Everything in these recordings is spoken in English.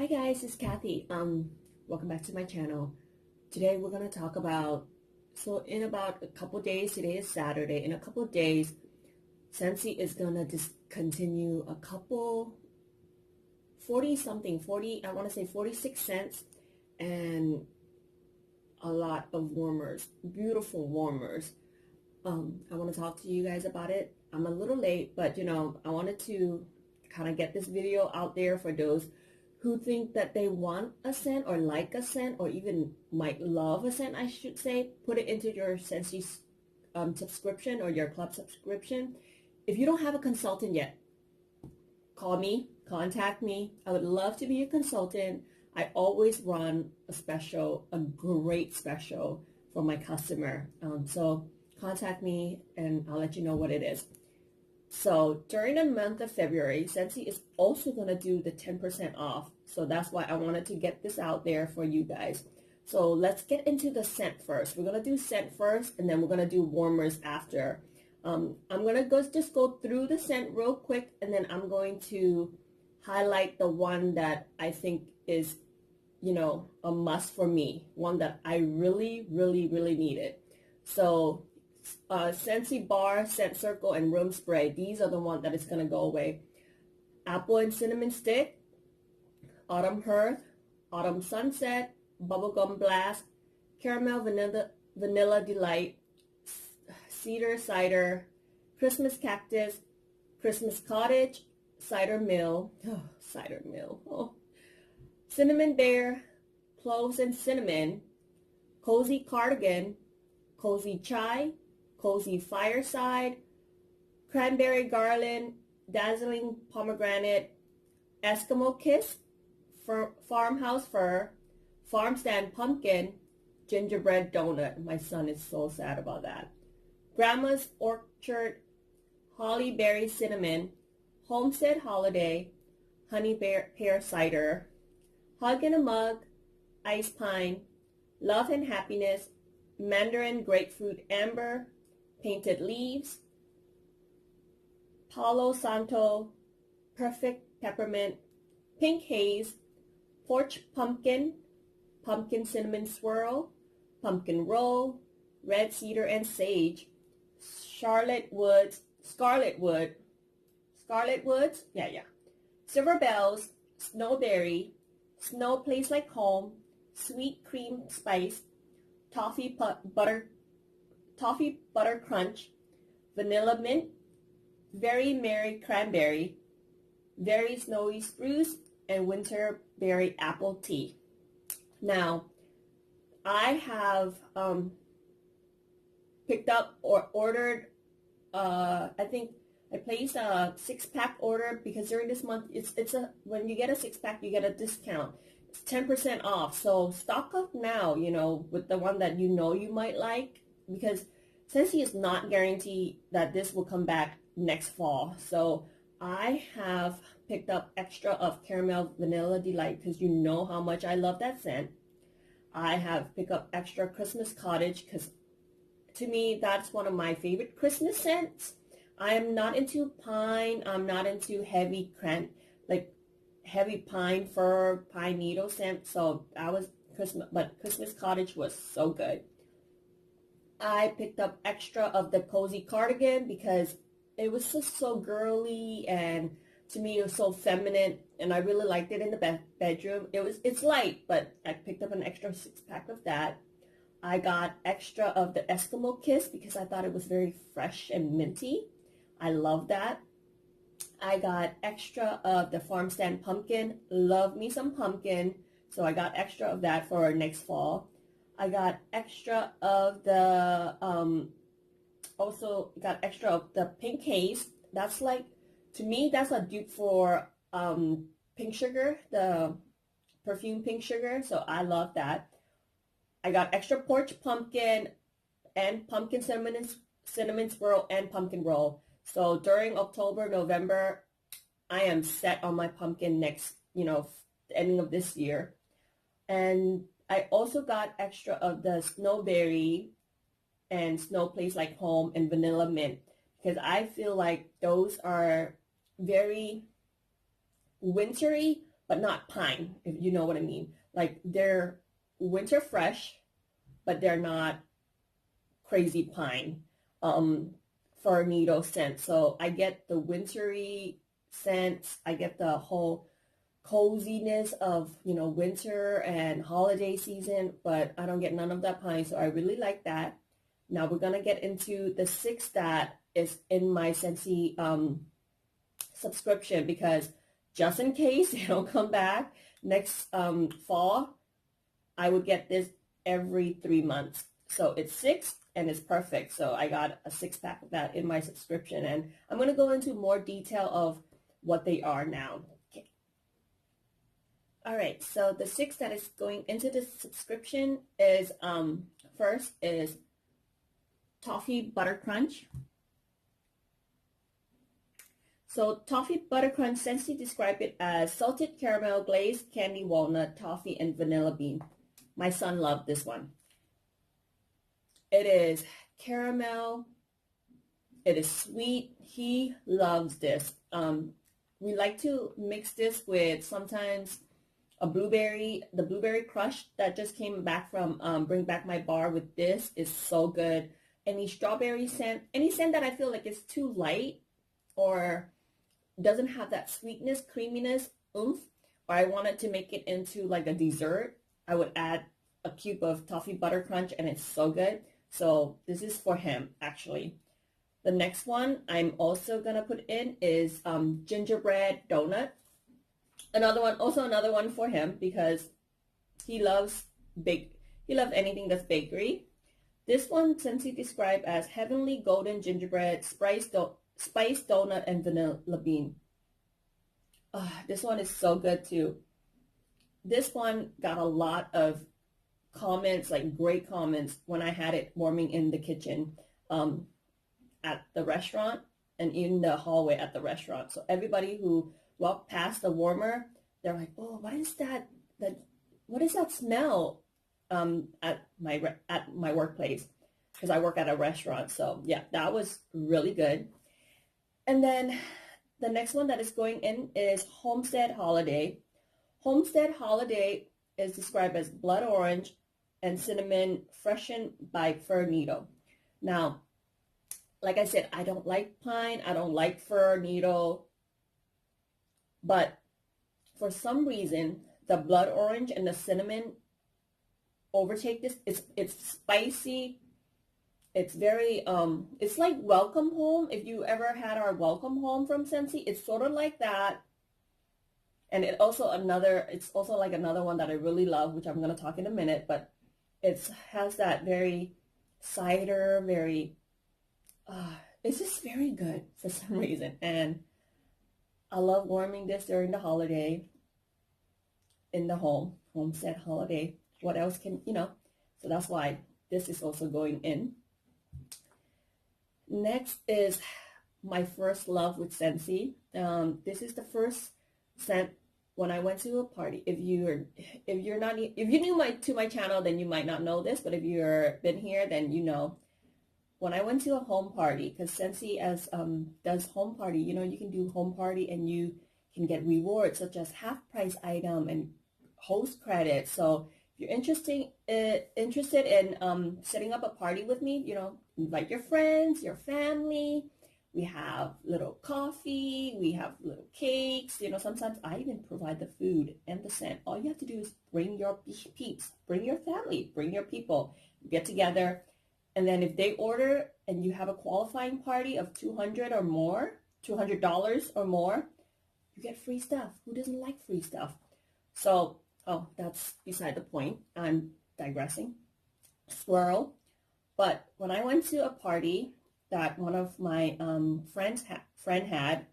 Hi guys, it's Kathy. Welcome back to my channel. Today we're gonna talk about, in about a couple days, today is Saturday, in a couple days, Scentsy is gonna discontinue a couple, 40 something, 40, I wanna say 46 scents and a lot of warmers, beautiful warmers. I wanna talk to you guys about it. I'm a little late, but I wanted to kind of get this video out there for those who think that they want a scent or like a scent or even might love a scent, I should say. Put it into your Scentsy subscription or your club subscription. If you don't have a consultant yet, call me, contact me. I would love to be a consultant. I always run a special, a great special for my customer. So contact me and I'll let you know what it is. So during the month of February, Scentsy is also going to do the 10% off. So that's why I wanted to get this out there for you guys. So let's get into the scent first. We're going to do scent first and then we're going to do warmers after. I'm going to just go through the scent real quick and then I'm going to highlight the one that I think is, a must for me. One that I really, really, really needed. So Scentsy Bar, Scent Circle, and Room Spray. These are the ones that is going to go away. Apple and Cinnamon Stick, Autumn Hearth, Autumn Sunset, Bubblegum Blast, Caramel Vanilla Delight, Cedar Cider, Christmas Cactus, Christmas Cottage, Cider Mill, Cinnamon Bear, Cloves and Cinnamon, Cozy Cardigan, Cozy Chai, Cozy Fireside, Cranberry Garland, Dazzling Pomegranate, Eskimo Kiss, Farmhouse Fir, Farm Stand Pumpkin, Gingerbread Donut. My son is so sad about that. Grandma's Orchard, Holly Berry Cinnamon, Homestead Holiday, Honey Pear Cider, Hug in a Mug, Ice Pine, Love and Happiness, Mandarin Grapefruit Amber, Painted Leaves, Palo Santo, Perfect Peppermint, Pink Haze, Porch Pumpkin, Pumpkin Cinnamon Swirl, Pumpkin Roll, Red Cedar and Sage, Scarlet Woods, Silver Bells, Snowberry, Snow Place Like Home, Sweet Cream Spice, Toffee Butter Crunch, Vanilla Mint, Very Merry Cranberry, Very Snowy Spruce, and Winter Berry Apple Tea. Now, I have picked up or ordered, I think I placed a 6-pack order because during this month, when you get a 6-pack, you get a discount. It's 10% off. So stock up now, with the one that you might like, because Scentsy is not guaranteed that this will come back next fall. So I have picked up extra of Caramel Vanilla Delight because you know how much I love that scent. I have picked up extra Christmas Cottage because to me, that's one of my favorite Christmas scents. I am not into pine. I'm not into heavy pine fir, pine needle scent. So Christmas Cottage was so good. I picked up extra of the Cozy Cardigan because it was just so girly and to me it was so feminine and I really liked it in the bedroom. It's light, but I picked up an extra 6-pack of that. I got extra of the Eskimo Kiss because I thought it was very fresh and minty. I love that. I got extra of the Farm Stand Pumpkin. Love me some pumpkin. So I got extra of that for next fall. I got extra of the, also got extra of the Pink Haze. That's like, to me, that's a dupe for Pink Sugar, the perfume Pink Sugar. So I love that. I got extra Porch Pumpkin and Pumpkin Cinnamon Swirl and Pumpkin Roll. So during October, November, I am set on my pumpkin next, the ending of this year. And I also got extra of the Snowberry and Snow Place Like Home and Vanilla Mint because I feel like those are very wintry but not pine, if you know what I mean. Like they're winter fresh, but they're not crazy pine fir needle scent. So I get the wintry scents. I get the whole coziness of, you know, winter and holiday season, but I don't get none of that pine. So I really like that. Now we're going to get into the 6 that is in my Scentsy subscription, because just in case they don't come back next fall, I would get this every 3 months. So it's 6 and it's perfect. So I got a 6-pack of that in my subscription, and I'm going to go into more detail of what they are now. Okay. All right, so the 6 that is going into the subscription is first is Toffee Butter Crunch. So Toffee Butter Crunch, Scentsy described it as salted caramel, glazed candy walnut, toffee, and vanilla bean. My son loved this one. It is caramel. It is sweet. He loves this. We like to mix this with sometimes a blueberry, the blueberry crush that just came back from Bring Back My Bar with this is so good. Any strawberry scent, any scent that I feel like is too light or doesn't have that sweetness, creaminess, oomph, or I wanted to make it into like a dessert, I would add a cube of Toffee Butter Crunch, and it's so good. So this is for him, actually. The next one I'm also going to put in is gingerbread donut. Another one for him, because he loves anything that's bakery. This one, Scentsy described as heavenly golden gingerbread, spice donut, and vanilla bean. This one is so good too. This one got a lot of comments, like great comments, when I had it warming in the kitchen at the restaurant and in the hallway at the restaurant. So everybody who walked past the warmer, they're like, "Oh, what is that? What is that smell?" At my workplace, because I work at a restaurant. So yeah, that was really good. And then the next one that is going in is Homestead Holiday. Homestead Holiday is described as blood orange and cinnamon freshened by fir needle. Now, like I said, I don't like pine, I don't like fir needle, but for some reason, the blood orange and the cinnamon overtake this. It's spicy. It's very it's like Welcome Home. If you ever had our Welcome Home from Scentsy, it's sort of like that. And it's also like another one that I really love, which I'm going to talk in a minute, but it has that very cider, very it's just very good for some reason. And I love warming this during the holiday in the homestead holiday. What else can, so that's why this is also going in. Next is my first love with Scentsy. This is the first scent when I went to a party. If you're new to my channel, then you might not know this, but if you've been here, then you know. When I went to a home party, because Scentsy does home party, you can do home party and you can get rewards such as half price item and host credit. So if you're interested in setting up a party with me, invite your friends, your family. We have little coffee, we have little cakes. Sometimes I even provide the food and the scent. All you have to do is bring your peeps, bring your family, bring your people, get together. And then if they order and you have a qualifying party of $200 or more, $200 or more, you get free stuff. Who doesn't like free stuff? So, that's beside the point. I'm digressing. Swirl. But when I went to a party that one of my friend had,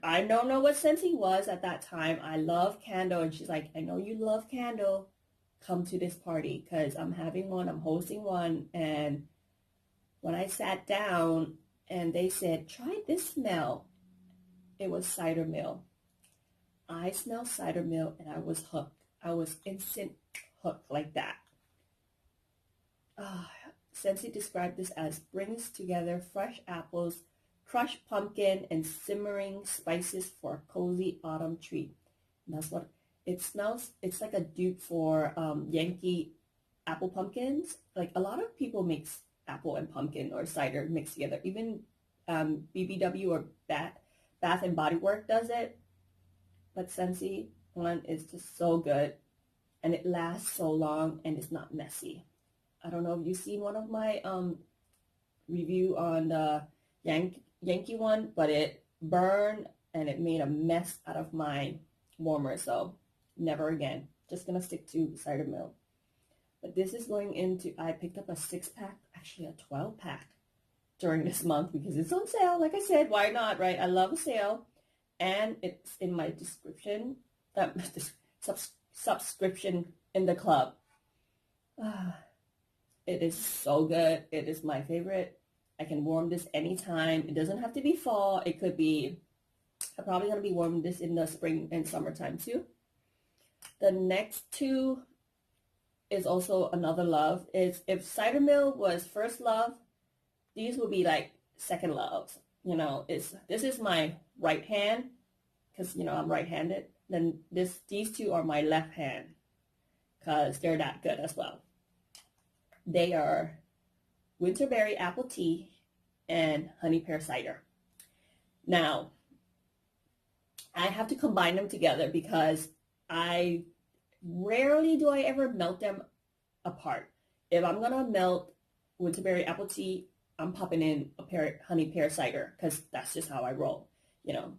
I don't know what Scentsy was at that time. I love candle, and she's like, "I know you love candle. Come to this party because I'm having one. I'm hosting one." And when I sat down and they said, "Try this smell," it was cider mill. I smelled cider mill and I was hooked. I was instant hooked like that. Scentsy described this as brings together fresh apples, crushed pumpkin, and simmering spices for a cozy autumn treat. That's what it smells. It's like a dupe for Yankee apple pumpkins. Like a lot of people mix apple and pumpkin or cider mixed together. Even BBW or Bath and Body Work does it. But Scentsy one is just so good, and it lasts so long, and it's not messy. I don't know if you've seen one of my review on the Yankee one, but it burned and it made a mess out of my warmer. So never again. Just gonna stick to cider mill. But this is going into, I picked up a 6-pack, actually a 12-pack during this month because it's on sale. Like I said, why not, right? I love a sale. And it's in my description, subscription in the club. It is so good. It is my favorite. I can warm this anytime. It doesn't have to be fall. It could be, I'm probably going to be warming this in the spring and summertime too. The next two is also another love. Is if cider mill was first love, these would be like second loves. You know, this is my right hand because, you know, I'm right-handed. Then these two are my left hand because they're that good as well. They are winterberry apple tea and honey pear cider. Now, I have to combine them together because rarely do I ever melt them apart. If I'm going to melt winterberry apple tea, I'm popping in honey pear cider because that's just how I roll. You know,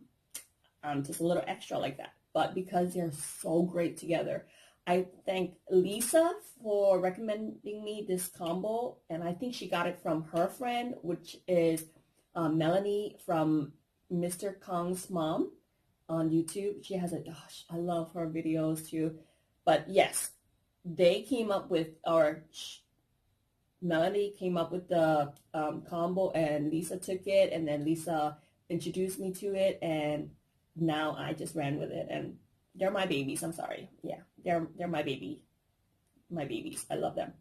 I'm just a little extra like that. But because they're so great together, I thank Lisa for recommending me this combo, and I think she got it from her friend, which is Melanie from Mr. Kong's mom on YouTube. She has I love her videos too. But yes, they came up with, or Melanie came up with the combo, and Lisa took it, and then Lisa introduced me to it, and now I just ran with it, and they're my babies. I'm sorry. Yeah, they're my babies. I love them.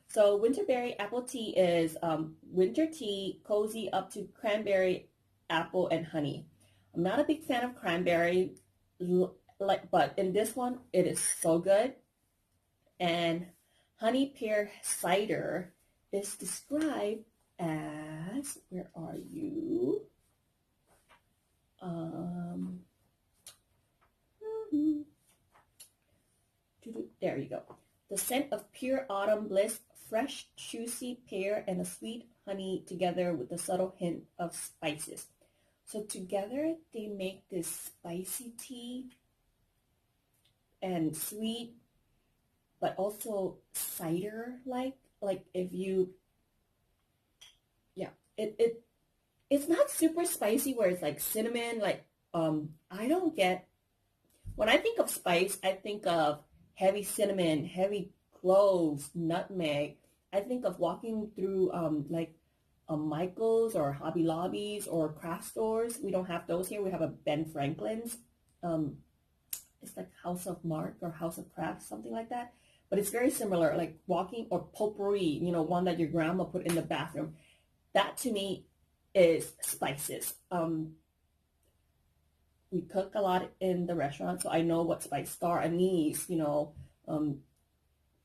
So winterberry apple tea is winter tea, cozy up to cranberry, apple, and honey. I'm not a big fan of cranberry, but in this one, it is so good. And honey pear cider is described as, where are you? There you go. The scent of pure autumn bliss, fresh, juicy pear, and a sweet honey together with a subtle hint of spices. So together they make this spicy tea and sweet, but also cider-like. Like if you, yeah, it's not super spicy where it's like cinnamon. Like I don't get, when I think of spice, I think of heavy cinnamon, heavy cloves, nutmeg. I think of walking through like a Michael's or Hobby Lobbies or craft stores. We don't have those here. We have a Ben Franklin's. It's like House of Mark or House of Crafts, something like that. But it's very similar, like walking, or potpourri, you know, one that your grandma put in the bathroom. That to me is spices. We cook a lot in the restaurant, so I know what spice, star anise, you know,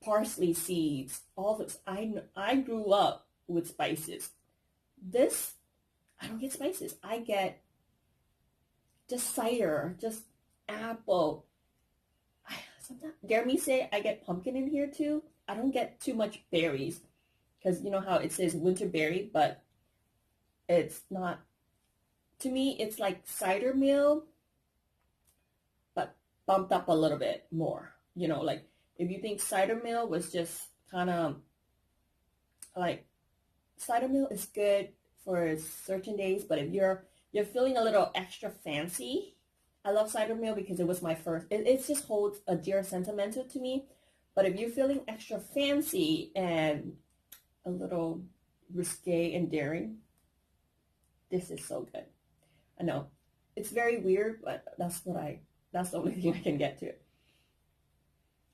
parsley seeds, all this. I grew up with spices. This, I don't get spices. I get just cider, just apple. Sometimes, dare me say, I get pumpkin in here too. I don't get too much berries because you know how it says winter berry, but it's not. To me, it's like cider mill, but bumped up a little bit more. You know, like if you think cider mill was just kind of like, cider mill is good for certain days, but if you're feeling a little extra fancy, I love cider mill because it was my first. It just holds a dear sentimental to me. But if you're feeling extra fancy and a little risque and daring, this is so good. I know it's very weird, but that's the only thing I can get to.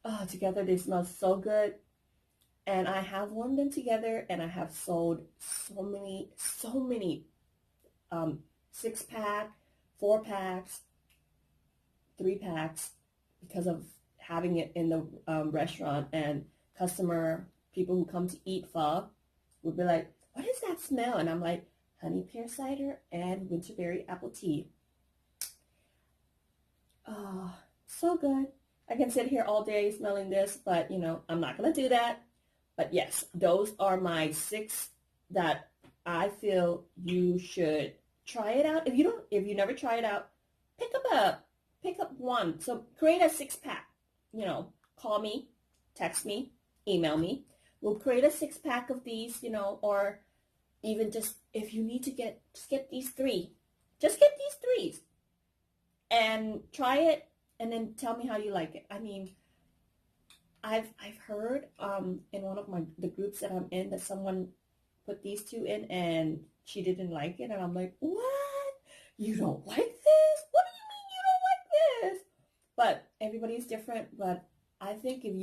Oh, together they smell so good. And I have warmed them together, and I have sold so many 6-pack, 4-packs, 3-packs because of having it in the restaurant, and people who come to eat pho would be like, what is that smell? And I'm like, honey pear cider and winterberry apple tea. Oh, so good. I can sit here all day smelling this, but I'm not going to do that. But yes, those are my 6 that I feel you should try it out. If you never try it out, pick up one. So create a 6-pack. Call me, text me, email me. We'll create a 6-pack of these, or even just if you need to just get these 3. Just get these 3s and try it, and then tell me how you like it. I mean, I've heard in one of the groups that I'm in that someone put these 2 in and she didn't like it, and I'm like, what? You don't like this? What do you mean you don't like this? But everybody's different. But I think if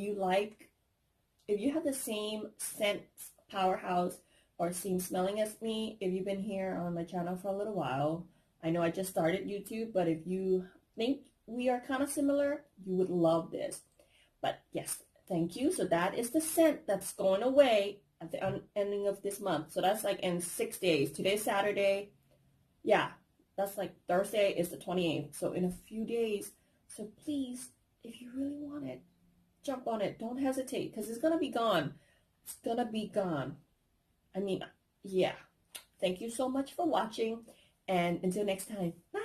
you have the same scent powerhouse or same smelling as me, if you've been here on my channel for a little while, I know I just started YouTube, but if you think we are kind of similar, you would love this. But yes, thank you. So that is the scent that's going away at the ending of this month. So that's like in 6 days. Today's Saturday. Yeah, that's like Thursday is the 28th. So in a few days. So please, if you really want it, jump on it. Don't hesitate, because it's going to be gone. It's going to be gone. I mean, yeah. Thank you so much for watching. And until next time, bye.